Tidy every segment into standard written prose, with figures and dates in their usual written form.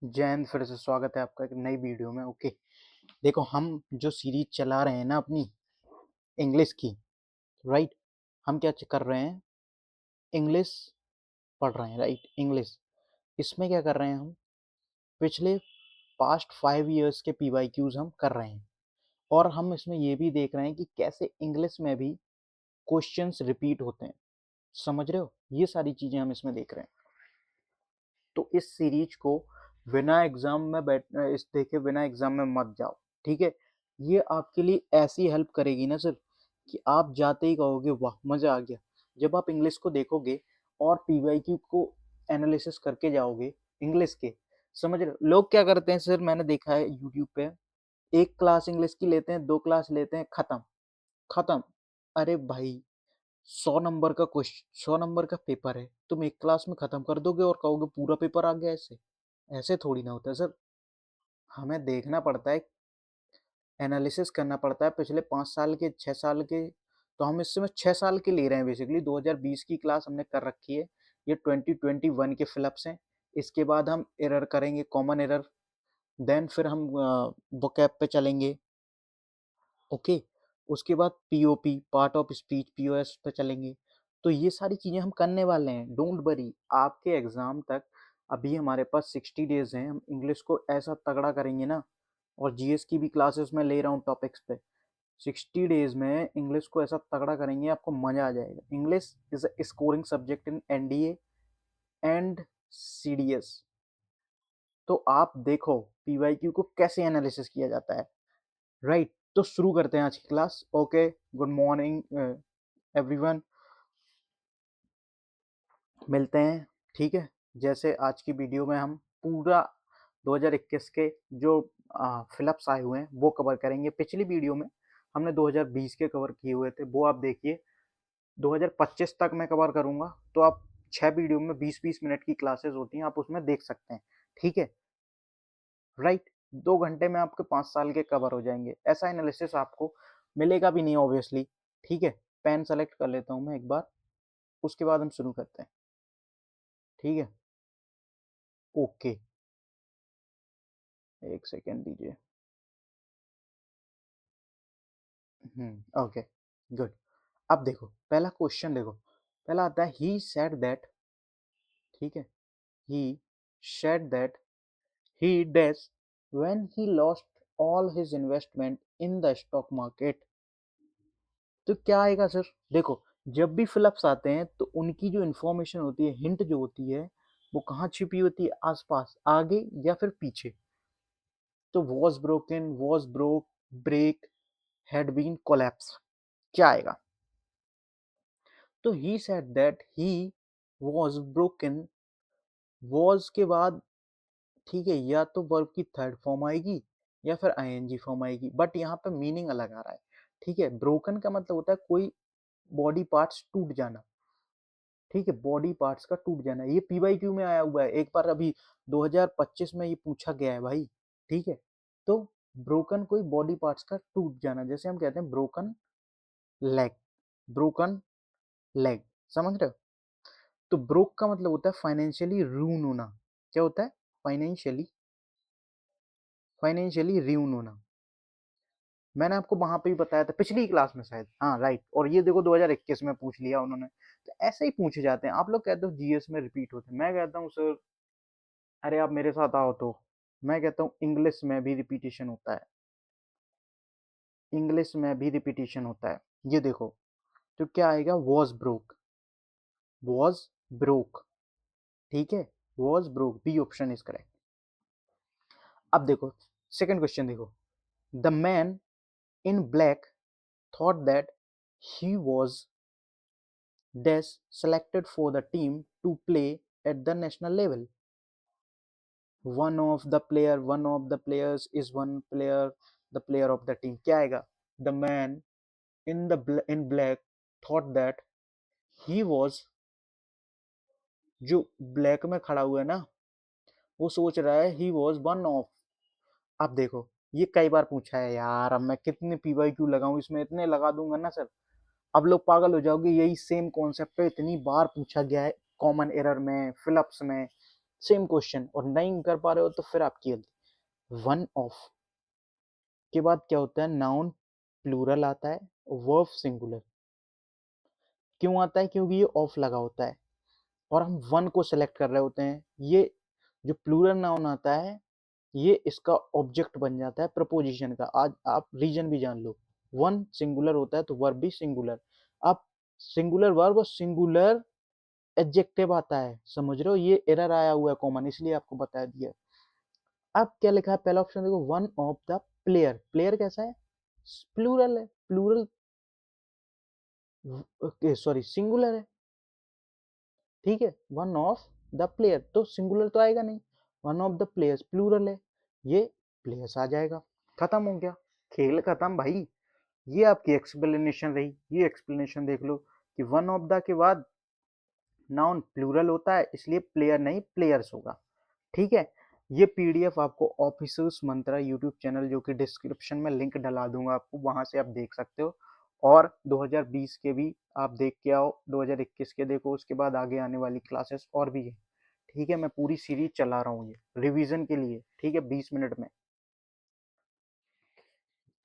जय हिंद। फिर से स्वागत है आपका एक नई वीडियो में। ओके, देखो हम जो सीरीज चला रहे हैं ना अपनी इंग्लिश की, राइट। हम क्या कर रहे हैं? इंग्लिश पढ़ रहे हैं, राइट। इंग्लिश इसमें क्या कर रहे हैं हम? पिछले पास्ट 5 इयर्स के पीवाईक्यूज हम कर रहे हैं, और हम इसमें ये भी देख रहे हैं कि कैसे इंग्लिश में भी क्वेश्चंस रिपीट होते हैं। समझ रहे हो? ये सारी चीजें हम इसमें देख रहे हैं। तो इस सीरीज को बिना एग्जाम में इस देखे बिना एग्जाम में मत जाओ, ठीक है। ये आपके लिए ऐसी हेल्प करेगी ना सर, कि आप जाते ही कहोगे वाह मजा आ गया। जब आप इंग्लिश को देखोगे और पीवाईक्यू को एनालिसिस करके जाओगे इंग्लिश के, समझ रहे हो? लोग क्या करते हैं सर, मैंने देखा है यूट्यूब पे, एक क्लास इंग्लिश की लेते हैं, 2 क्लास लेते हैं, खत्म खत्म। अरे भाई, 100 नंबर का क्वेश्चन, 100 नंबर का पेपर है, तुम एक क्लास में खत्म कर दोगे और कहोगे पूरा पेपर आ गया? ऐसे ऐसे थोड़ी ना होता है सर। हमें देखना पड़ता है, एनालिसिस करना पड़ता है पिछले 5 साल के, 6 साल के। तो हम इसमें 6 साल के ले रहे हैं, बेसिकली 2020 की क्लास हमने कर रखी है। ये 2021 के फिलअप्स हैं। इसके बाद हम एरर करेंगे, कॉमन एरर। देन फिर हम वोकैब पे चलेंगे। ओके, उसके बाद POP, part of speech, POS पे चलेंगे। तो ये सारी चीज़ें हम करने वाले हैं, डोंट वरी। आपके एग्ज़ाम तक अभी हमारे पास 60 डेज हैं। हम इंग्लिश को ऐसा तगड़ा करेंगे ना, और जीएस की भी क्लासेस मैं ले रहा हूँ टॉपिक्स पे। 60 डेज में इंग्लिश को ऐसा तगड़ा करेंगे, आपको मज़ा आ जाएगा। English is a scoring subject in NDA and CDS. तो आप देखो पीवाईक्यू को कैसे एनालिसिस किया जाता है, राइट। तो शुरू करते हैं आज की class. Okay, good morning everyone, मिलते हैं, ठीक है। जैसे आज की वीडियो में हम पूरा 2021 के जो फिलअप्स आए हुए हैं वो कवर करेंगे। पिछली वीडियो में हमने 2020 के कवर किए हुए थे, वो आप देखिए। 2025 तक मैं कवर करूंगा, तो आप 6 वीडियो में 20-20 मिनट की क्लासेस होती हैं, आप उसमें देख सकते हैं, ठीक है, राइट। 2 घंटे में आपके 5 साल के कवर हो जाएंगे। ऐसा एनालिसिस आपको मिलेगा भी नहीं ऑब्वियसली, ठीक है। पेन सेलेक्ट कर लेता हूँ मैं एक बार, उसके बाद हम शुरू करते हैं, ठीक है। ओके, एक सेकेंड दीजिए। Okay, good. अब देखो पहला क्वेश्चन, देखो पहला आता है ही सेड दैट, ठीक है। ही said that he does when he lost all his investment in the stock market। तो क्या आएगा सर? देखो, जब भी फिलअप्स आते हैं तो उनकी जो इंफॉर्मेशन होती है, हिंट जो होती है, वो कहाँ छिपी होती है? आसपास, आगे या फिर पीछे। तो was broken, was broke, break, had been collapse, क्या आएगा? तो he said that he was broken, was के बाद, ठीक है, या तो वर्ब की थर्ड फॉर्म आएगी या फिर आईएनजी फॉर्म आएगी, बट यहाँ पे मीनिंग अलग आ रहा है, ठीक है। ब्रोकन का मतलब होता है कोई बॉडी पार्ट्स टूट जाना, ठीक है, बॉडी पार्ट्स का टूट जाना। ये पीवाईक्यू में आया हुआ है एक बार, अभी 2025 में ये पूछा गया है भाई, ठीक है। तो ब्रोकन कोई बॉडी पार्ट्स का टूट जाना, जैसे हम कहते हैं ब्रोकन लेग, ब्रोकन लेग, समझ रहे हो? तो ब्रोक का मतलब होता है फाइनेंशियली रून होना। क्या होता है? फाइनेंशियली, फाइनेंशियली रून होना। मैंने आपको वहां पे भी बताया था पिछली क्लास में शायद, हाँ राइट। और ये देखो 2021 में पूछ लिया उन्होंने। तो ऐसे ही पूछे जाते हैं। आप लोग कहते हो जीएस में रिपीट होते हैं, मैं कहता हूँ सर अरे आप मेरे साथ आओ तो, मैं कहता हूँ इंग्लिश में भी रिपीटिशन होता है, इंग्लिश में भी रिपीटिशन होता है। ये देखो, तो क्या आएगा? वॉज ब्रोक, वॉज ब्रोक, ठीक है, was broke, B option is correct. अब देखो सेकंड क्वेश्चन, देखो the man in black thought that he was dash selected for the team to play at the national level। one of the players is one player, the player of the team, क्या आएगा? The man in black thought that he was, जो black में खड़ा हुआ है ना, वो सोच रहा है he was one of। अब देखो, ये कई बार पूछा है यार, अब मैं कितने पीवाईक्यू लगाऊं इसमें, इतने लगा दूंगा ना सर, अब लोग पागल हो जाओगे। यही सेम कॉन्सेप्ट है, इतनी बार पूछा गया है कॉमन एरर में, फिलअप्स में, सेम क्वेश्चन, और नहीं कर पा रहे हो तो फिर आपकी गलती। वन ऑफ के बाद क्या होता है, नाउन प्लूरल आता है, वर्ब सिंगुलर। क्यों आता है, क्योंकि ये ऑफ लगा होता है और हम वन को सेलेक्ट कर रहे होते हैं। ये जो प्लूरल नाउन आता है ये इसका ऑब्जेक्ट बन जाता है प्रपोजिशन का। आज आप रीजन भी जान लो, वन सिंगुलर होता है तो वर्ब भी सिंगुलर। आप सिंगुलर वर्ब और सिंगुलर एडजेक्टिव आता है, समझ रहे हो, ये एरर आया हुआ है कॉमन, इसलिए आपको बता दिया। अब क्या लिखा है, पहला ऑप्शन देखो, one of the player. Player कैसा है, प्लूरल है, प्लूरल सॉरी सिंगुलर है, ठीक है। वन ऑफ द प्लेयर तो सिंगुलर तो आएगा नहीं, one of the players plural है, ये प्लेयर्स आ जाएगा। खत्म हो गया, खेल खत्म भाई। ये आपकी एक्सप्लेनेशन रही, ये एक्सप्लेनेशन देख लो कि वन ऑफ द के बाद नाउन प्लूरल होता है, इसलिए प्लेयर नहीं प्लेयर्स होगा, ठीक है। ये पीडीएफ आपको ऑफिसर्स मंत्रा यूट्यूब चैनल, जो कि डिस्क्रिप्शन में लिंक डला दूंगा आपको, वहां से आप देख सकते हो। और 2020 के भी आप देख के आओ, 2021 के देखो, उसके बाद आगे आने वाली क्लासेस और भी है, ठीक है। मैं पूरी सीरीज चला रहा हूँ ये रिवीजन के लिए, ठीक है, 20 मिनट में।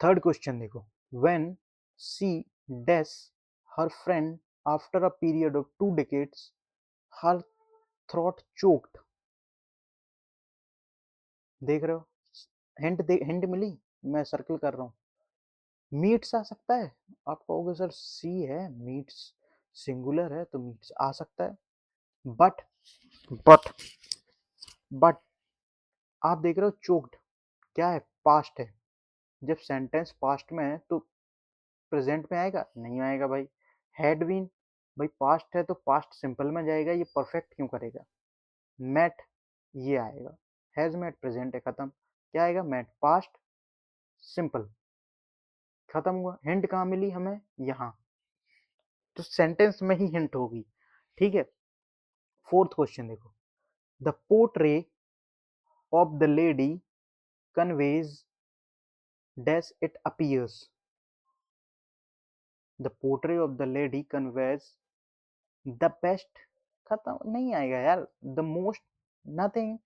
थर्ड क्वेश्चन देखो, when she does her friend after a period of 2 decades, her throat choked. देख रहे हो, हिंट मिली, मैं सर्कल कर रहा हूँ। मीट्स आ सकता है, आप कहोगे सर सी है, मीट्स सिंगुलर है तो मीट्स आ सकता है, बट बट बट आप देख रहे हो चोक्ड क्या है, पास्ट है। जब सेंटेंस पास्ट में है तो प्रेजेंट में आएगा, नहीं आएगा भाई। हैड बीन, भाई पास्ट है तो पास्ट सिंपल में जाएगा, ये परफेक्ट क्यों करेगा। मेट, ये आएगा। हैज मेट प्रेजेंट है, खत्म। क्या आएगा, मेट पास्ट सिंपल, खत्म हुआ। हिंट कहाँ मिली हमें, यहाँ, तो सेंटेंस में ही हिंट होगी, ठीक है। फोर्थ क्वेश्चन देखो, the portray of the lady conveys dash it appears. The portray of the lady conveys the best, खत्म, नहीं आएगा यार। द मोस्ट, नथिंग,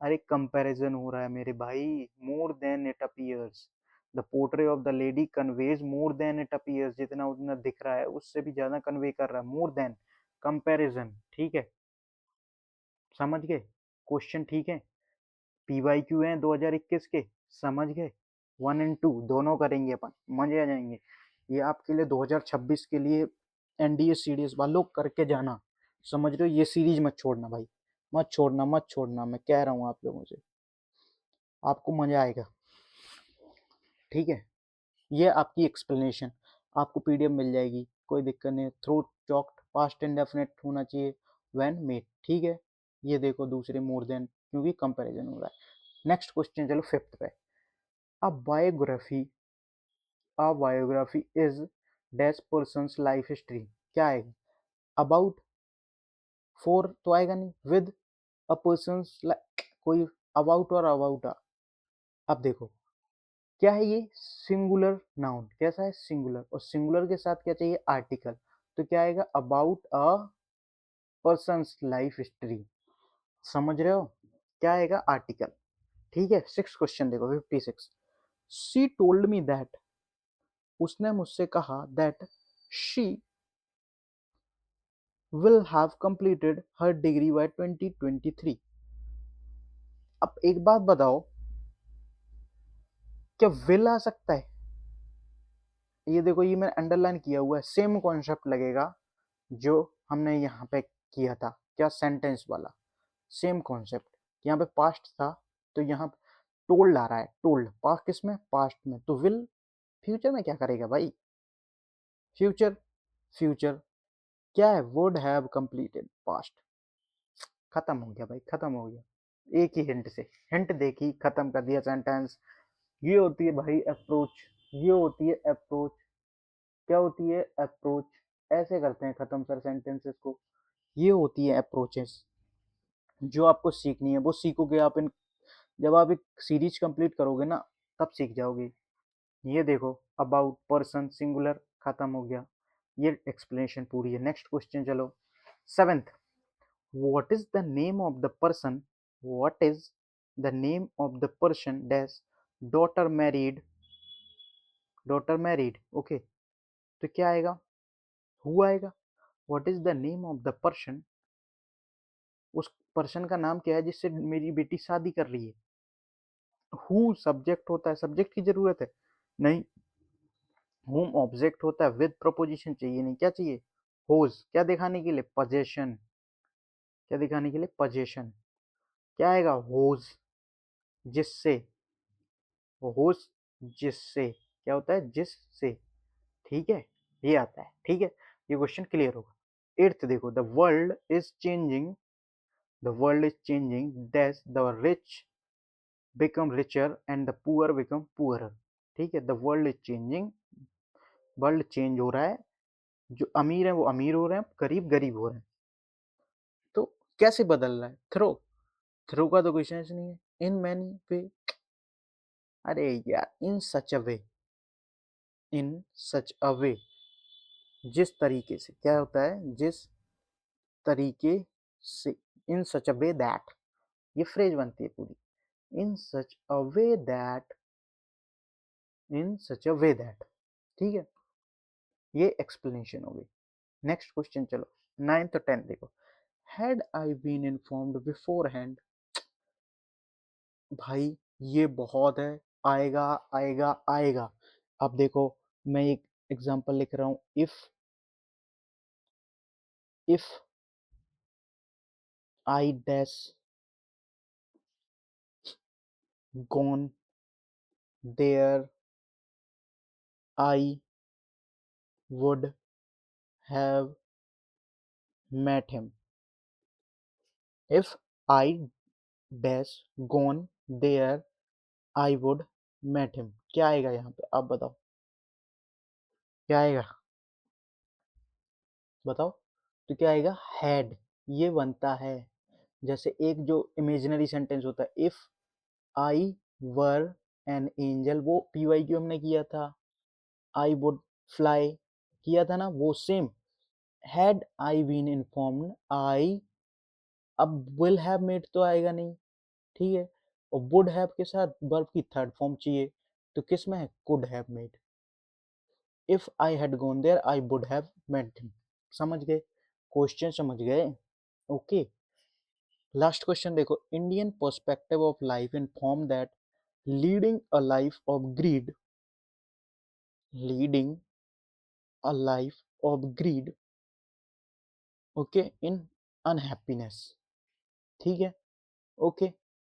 अरे कंपैरिजन हो रहा है मेरे भाई, more than it appears. The portray of the lady conveys more than it appears, जितना उतना दिख रहा है उससे भी ज्यादा कन्वे कर रहा है, मोर देन, कंपैरिजन, ठीक है। समझ गए क्वेश्चन, ठीक है। पीवाईक्यू है 2021 के, समझ गए। 1 और 2 दोनों करेंगे अपन, मजे आ जाएंगे। ये आपके लिए 2026 के लिए एनडीए सीरीज वालों करके जाना, समझ रहे हो। ये सीरीज मत छोड़ना भाई, मत छोड़ना मत छोड़ना, मैं कह रहा हूँ आप लोगों से, आपको मजा आएगा, ठीक है। ये आपकी एक्सप्लेनेशन आपको पीडीएफ मिल जाएगी, कोई दिक्कत नहीं। थ्रू चॉक्ड पास्ट इंडेफिनिट होना चाहिए, व्हेन मेड, ठीक है। ये देखो दूसरे मोर देन, क्योंकि कंपैरिजन हो रहा है। नेक्स्ट क्वेश्चन चलो फिफ्थ पे, अ biography, a biography is dash persons life history. क्या आएगा, अबाउट, फॉर तो आएगा नहीं, विद अ पर्सन्स, कोई अबाउट और अबाउट आ। अब देखो क्या है ये, सिंगुलर नाउन, कैसा है सिंगुलर, और सिंगुलर के साथ क्या चाहिए, आर्टिकल, तो क्या आएगा, about a persons life history, समझ रहे हो, क्या आएगा, आर्टिकल, ठीक है। सिक्स क्वेश्चन देखो, 56, शी टोल्ड मी दैट, उसने मुझसे कहा, that she will have completed her degree by 2023। अब एक बात बताओ, क्या विल आ सकता है, ये देखो ये मैंने अंडरलाइन किया हुआ है, सेम कॉन्सेप्ट लगेगा जो हमने यहाँ पे किया था, क्या, सेंटेंस वाला, सेम कॉन्सेप्ट। यहाँ पे पास्ट था तो यहाँ टोल्ड आ रहा है, टोल्ड पास्ट किसमें, पास्ट में, तो विल फ्यूचर में क्या करेगा भाई, फ्यूचर, फ्यूचर क्या है, वुड हैव कंप्लीटेड पास्ट, खत्म हो गया भाई, खत्म हो गया। एक ही हिंट से, हिंट देखी, खत्म कर दिया सेंटेंस। ये होती है भाई अप्रोच, ये होती है अप्रोच। क्या होती है, अप्रोच, ऐसे करते हैं खत्म सर सेंटेंसेस को, ये होती है अप्रोचेस। जो आपको सीखनी है वो सीखोगे आप, इन जब आप एक सीरीज कंप्लीट करोगे ना तब सीख जाओगे। ये देखो, अबाउट पर्सन सिंगुलर, खत्म हो गया, ये एक्सप्लेनेशन पूरी है। नेक्स्ट क्वेश्चन चलो, seventh, what is the name of the person what is the name of the person dash daughter married, daughter married, okay, तो क्या आएगा, हु आएगा। What is the name of the person, उस person का नाम क्या है जिससे मेरी बेटी शादी कर रही है। हु सब्जेक्ट होता है, सब्जेक्ट की जरूरत है नहीं, whom ऑब्जेक्ट होता है, विद प्रपोजिशन चाहिए नहीं, क्या चाहिए, होज, क्या दिखाने के लिए, पोजेशन, क्या दिखाने के लिए, पोजेशन, क्या आएगा, होज, जिससे, होज, जिससे, क्या होता है, जिससे, ठीक है, ये आता है, ठीक है, ये क्वेश्चन क्लियर होगा। एट्थ देखो, the world is changing, the world is changing that the rich become richer and the poor become poorer, ठीक है, the world is changing, world change हो रहा है, जो अमीर है वो अमीर हो रहे हैं, गरीब गरीब हो रहे हैं, तो कैसे बदल रहा है, थ्रो, थ्रो का तो कोई सेंस नहीं है, इन मैनी वे, अरे यार, इन सच अ वे, इन सच अ वे, जिस तरीके से, क्या होता है, जिस तरीके से, इन सच अ वे दैट, ये फ्रेज बनती है पूरी, इन सच अ way that, in such a way that, ठीक है, ये एक्सप्लेनेशन हो गई। नेक्स्ट क्वेश्चन चलो, 9th और 10th देखो, had I been informed beforehand, भाई ये बहुत है, आएगा आएगा आएगा। अब देखो, मैं एक एग्जांपल लिख रहा हूं, if I dash gone there I would have met him, if I dash gone there I would met him, क्या आएगा यहाँ पे, आप बताओ क्या आएगा, बताओ, तो क्या आएगा, हैड, ये बनता है, जैसे एक जो इमेजिनरी सेंटेंस होता है, if I were an angel, वो पीवाई क्यू हमने किया था, आई वुड फ्लाई किया था ना, वो same, had I been informed, I, अब विल हैव मेड तो आएगा नहीं, ठीक है, और वुड हैव के साथ वर्ब की थर्ड फॉर्म चाहिए, तो किस में है, could have made, if I had gone there I would have met him, समझ गए, क्वेश्चन समझ गए, ओके। लास्ट क्वेश्चन देखो, Indian perspective of life inform that leading a life of greed, leading a life of greed, okay, in unhappiness, ठीक है, okay,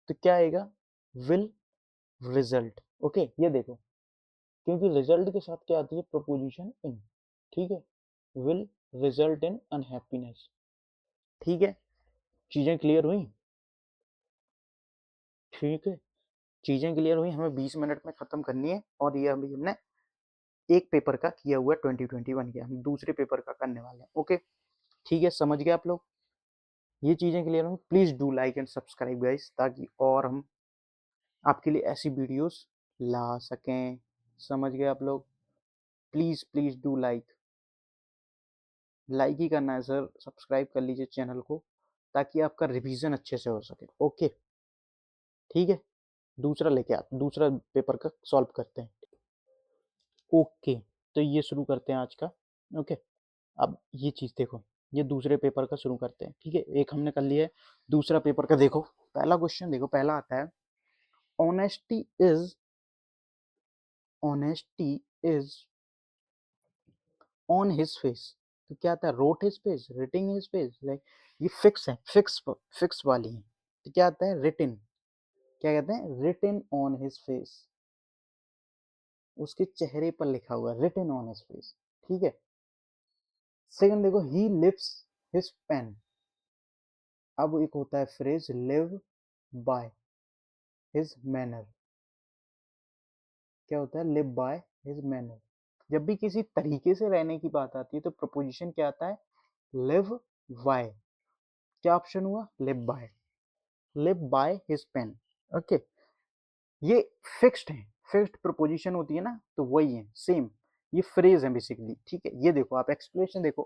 तो क्या आएगा, विल रिजल्ट, ओके, ये देखो, क्योंकि रिजल्ट के साथ क्या आती है, प्रपोजिशन इन, ठीक है, विल रिजल्ट इन अनहैप्पीनेस, ठीक है, चीजें क्लियर हुई, ठीक है, चीजें क्लियर हुई, हमें 20 मिनट में खत्म करनी है, और ये अभी हमने एक पेपर का किया हुआ है, 2021 के, हम दूसरे पेपर का करने वाले हैं, ओके, ठीक है, समझ गए आप लोग, ये चीजें क्लियर हुई, please do like and subscribe guys, ताकि और हम आपके लिए ऐसी वीडियोस ला सकें, समझ गए आप लोग, please please do like, like he करना है सर, सब्सक्राइब कर लीजिए चैनल को, ताकि आपका रिवीजन अच्छे से हो सके, ओके, ठीक है, दूसरा लेके आते, दूसरा पेपर का सॉल्व करते हैं, ओके, तो ये शुरू करते हैं आज का, ओके, अब ये चीज देखो, ये दूसरे पेपर का शुरू करते हैं, ठीक है, एक हमने कर लिया है, दूसरा पेपर का देखो, पहला क्वेश्चन देखो, पहला आता है, honesty is, honesty is on his face, तो क्या आता है, road his face, written his face, like ये फिक्स है, फिक्स वाली है, तो क्या आता है, रिटिन, क्या कहते हैं, रिटिन ऑन हिज फेस, उसके चेहरे पर लिखा हुआ, रिटिन ऑन हिज फेस, ठीक है। सेकंड देखो, ही लिव्स हिज पेन, अब एक होता है phrase, live by his manner, क्या होता है, लिव बाय हिज मैनर, जब भी किसी तरीके से रहने की बात आती है तो प्रपोजिशन क्या आता है, लिव बाय, क्या ऑप्शन हुआ, live by his pen, okay, ये फिक्स्ड है, फिक्स्ड प्रपोजिशन होती है ना, तो वही है सेम, ये फ्रेज है बेसिकली, ठीक है, ये देखो आप एक्सप्लेनेशन देखो,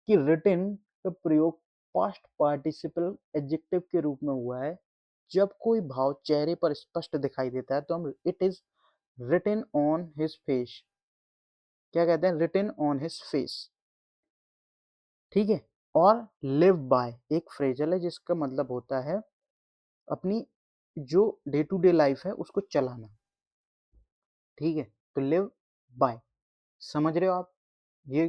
कि रिटन का प्रयोग पास्ट पार्टिसिपल एडजेक्टिव के रूप में हुआ है जब कोई भाव चेहरे पर स्पष्ट दिखाई देता है तो हम it is written on his face, क्या कहते हैं, रिटन ऑन हिज फेस, ठीक है। और लिव बाय एक फ्रेजल है जिसका मतलब होता है अपनी जो डे टू डे लाइफ है उसको चलाना, ठीक है। तो लिव बाय, समझ रहे हो आप ये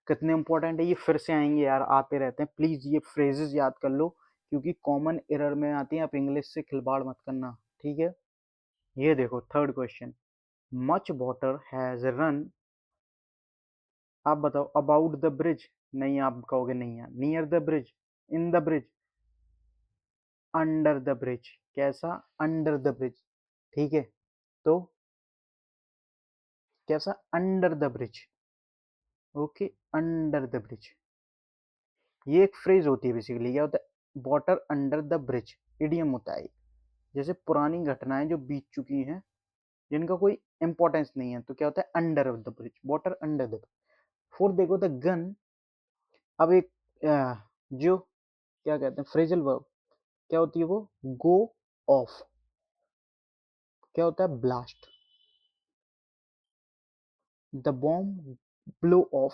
कितने इंपॉर्टेंट है। ये फिर से आएंगे यार, आते रहते हैं, प्लीज ये फ्रेजेस याद कर लो क्योंकि कॉमन एरर में आती है। आप इंग्लिश से खिलवाड़ मत करना, ठीक है। ये देखो third question, much water has run, आप बताओ, अबाउट द ब्रिज, नहीं आप कहोगे नहीं यार, near the bridge, in the bridge, under the bridge, कैसा, अंडर द ब्रिज, ठीक है। तो कैसा, under the bridge, okay, under the bridge. ये एक फ्रेज होती है बेसिकली, क्या होता है, water under the bridge, idiom होता है। जैसे पुरानी घटनाएं जो बीत चुकी हैं जिनका कोई इंपॉर्टेंस नहीं है तो क्या होता है, under the bridge, water under the. Fourth देखो, द गन, अब एक जो क्या कहते हैं फ्रेजल वर्ब, क्या होती है वो, गो ऑफ, क्या होता है, blast, the bomb blow of,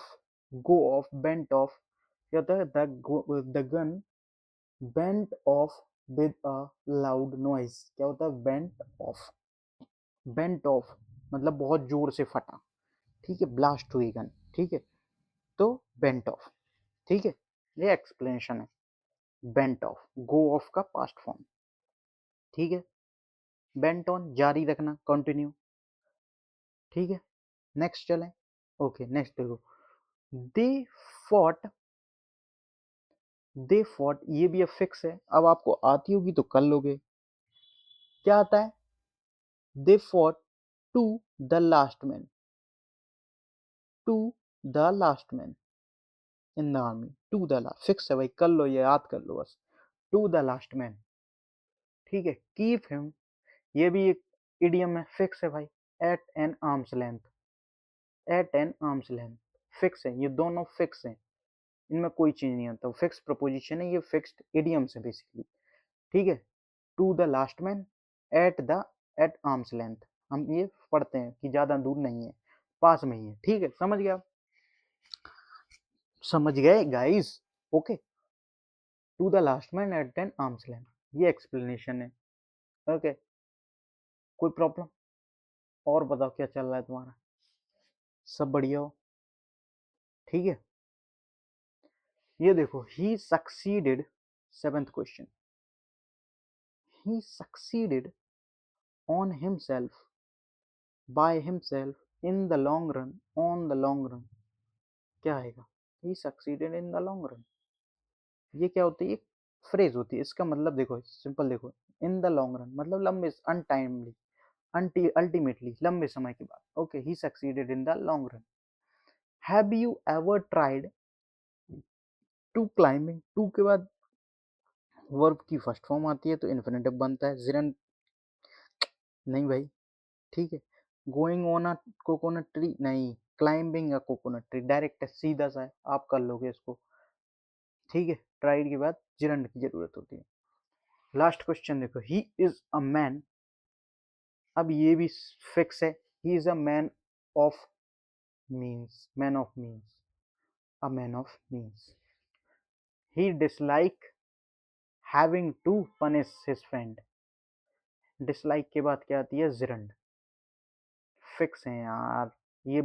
go of, bent of, क्या होता है, the gun bent of with a loud noise, क्या होता है, बेंट ऑफ, बेंट ऑफ मतलब बहुत जोर से फटा, ठीक है, ब्लास्ट हुई गन, ठीक है। तो बेंट ऑफ, ठीक है, ये एक्सप्लेनेशन है, बेंट ऑफ, गो ऑफ का पास्ट फॉर्म, ठीक है। बेंट ऑन जारी रखना, कंटिन्यू, ठीक है। नेक्स्ट चलें, ओके नेक्स्ट देखो, दे फॉट, दे फॉट ये भी अब फिक्स है, अब आपको आती होगी तो कर लोगे। क्या आता है, they fought to the last man, to the last man in the army, to the last, fix है भाई, कर लो ये, याद कर लो बस, टू द लास्ट मैन, ठीक है। कीप हिम ये भी एक इडियम है, फिक्स है भाई, at an arms length, at an arms length, fix है, ये दोनों फिक्स हैं, इनमें कोई चीज नहीं आता, फिक्स प्रपोजिशन है, ये फिक्स्ड इडियम्स है बेसिकली, ठीक है। To the last man, at the, at arms length, हम ये पढ़ते हैं कि ज्यादा दूर नहीं है, पास में ही है, ठीक है, समझ गया, समझ गए guys, okay. To the last man at an arms length, ये एक्सप्लेनेशन है, ओके। कोई प्रॉब्लम, और बताओ क्या चल रहा है तुम्हारा, सब बढ़िया हो, ठीक है। ये देखो, he succeeded, seventh question, he succeeded on himself, by himself, in the long run, on the long run, क्या आएगा, he succeeded in the long run, ये क्या होती है, फ्रेज होती है, इसका मतलब देखो सिंपल देखो, इन द लॉन्ग रन मतलब लंबे, अनटाइमली, अल्टीमेटली लंबे समय के बाद, okay, he succeeded in the long run. Have you ever tried to climbing, to के बाद वर्ब की फर्स्ट फॉर्म आती है तो इन्फिनेटिव बनता है, जिरन, नहीं भाई, ठीक है। Going on a coconut tree, नहीं, climbing a coconut tree, direct है, सीधा सा है, आप कर लोगे इसको, ठीक है। ट्राइड के बाद जिरंड की जरूरत होती है। लास्ट क्वेश्चन देखो, ही इज अ मैन, अब ये भी फिक्स है, he is a man of means, man of means, a man of means, he dislike having to punish his friend, dislike के बाद क्या आती है, जिरंड, फिक्स है यार, ये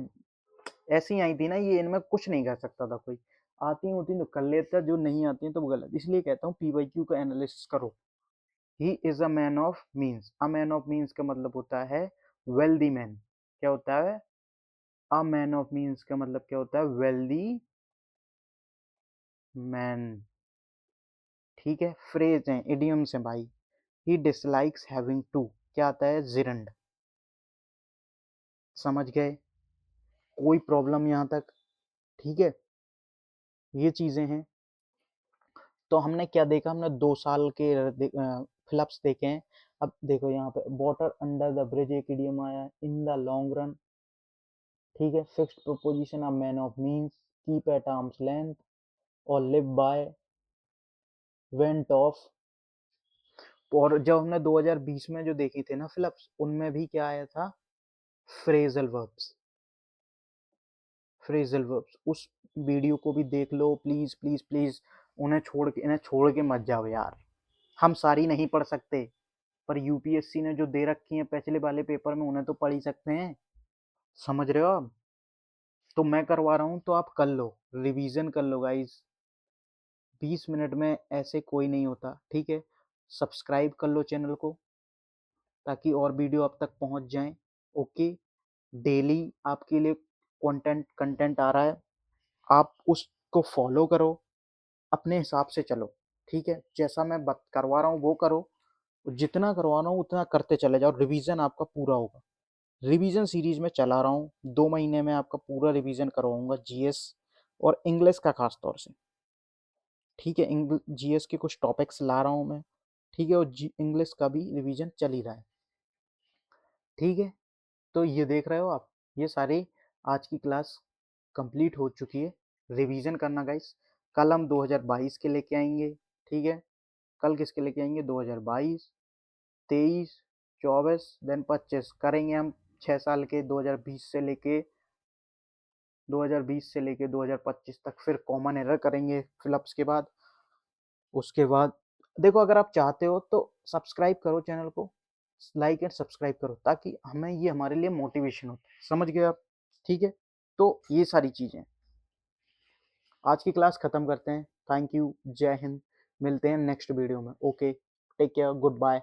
ऐसी आई थी ना, ये इनमें कुछ नहीं कर सकता था कोई, आती होती तो कर लेता, जो नहीं आती तो गलत, इसलिए कहता हूँ पीवाईक्यू का एनालिसिस करो। ही is a man of means, a man of means का मतलब होता है वेल्दी मैन, क्या होता है, अ मैन ऑफ मीन्स का मतलब क्या होता है, वेल्दी मैन, ठीक है। फ्रेज है, इडियम्स है भाई, ही डिसलाइक्स हैविंग टू, क्या आता है, जिरंड, समझ गए, कोई प्रॉब्लम यहाँ तक, ठीक है। ये चीजें हैं, तो हमने क्या देखा, हमने 2 साल के फिलअप्स देखे हैं। अब देखो यहाँ पे, वाटर अंडर द ब्रिज एक इडियम आया, इन द लॉन्ग रन, ठीक है, fixed proposition, a man of means, keep at arms length, और लिव बाय, वेंट ऑफ। और जब हमने 2020 में जो देखी थी ना फिलप्स, उनमें भी क्या आया था, फ्रेजल वर्ब्स। फ्रेजल वर्ब्स, उस वीडियो को भी देख लो प्लीज प्लीज प्लीज। इन्हें छोड़ के मत जाओ यार। हम सारी नहीं पढ़ सकते, पर यूपीएससी ने जो दे रखी है पिछले वाले पेपर में, उन्हें तो पढ़ ही सकते हैं। समझ रहे हो आप? तो मैं करवा रहा हूँ तो आप कर लो, रिवीजन कर लो गाइस। 20 मिनट में ऐसे कोई नहीं होता, ठीक है। सब्सक्राइब कर लो चैनल को, ताकि और वीडियो आप तक पहुंच जाएं। ओके, डेली आपके लिए कंटेंट कंटेंट आ रहा है, आप उसको फॉलो करो, अपने हिसाब से चलो, ठीक है। जैसा मैं करवा रहा हूँ वो करो, जितना करवा रहा हूँ उतना करते चले जाओ, रिवीजन आपका पूरा होगा। रिवीजन सीरीज में चला रहा हूँ, 2 महीने में आपका पूरा रिवीजन करवाऊंगा, जीएस और इंग्लिश का खास तौर से, ठीक है। जीएस के कुछ टॉपिक्स ला रहा हूँ मैं, ठीक है, और इंग्लिश का भी रिवीजन चल ही रहा है, ठीक है। तो ये देख रहे हो आप, ये सारी आज की क्लास कंप्लीट हो चुकी है। रिवीजन करना गाइस, कल हम 2022 के लेके आएंगे, ठीक है। कल किसके लेके आएंगे, 2022, 23, 24 देन 25 करेंगे हम। 6 साल के 2020 से लेके 2025 तक, फिर कॉमन एरर करेंगे फिलअप्स के बाद। उसके बाद देखो, अगर आप चाहते हो तो सब्सक्राइब करो चैनल को, लाइक एंड सब्सक्राइब करो, ताकि हमें ये हमारे लिए मोटिवेशन हो। समझ गए आप? ठीक है। तो ये सारी चीज़ें, आज की क्लास ख़त्म करते हैं। थैंक यू, जय हिंद। मिलते हैं नेक्स्ट वीडियो में। Okay, take care, good bye.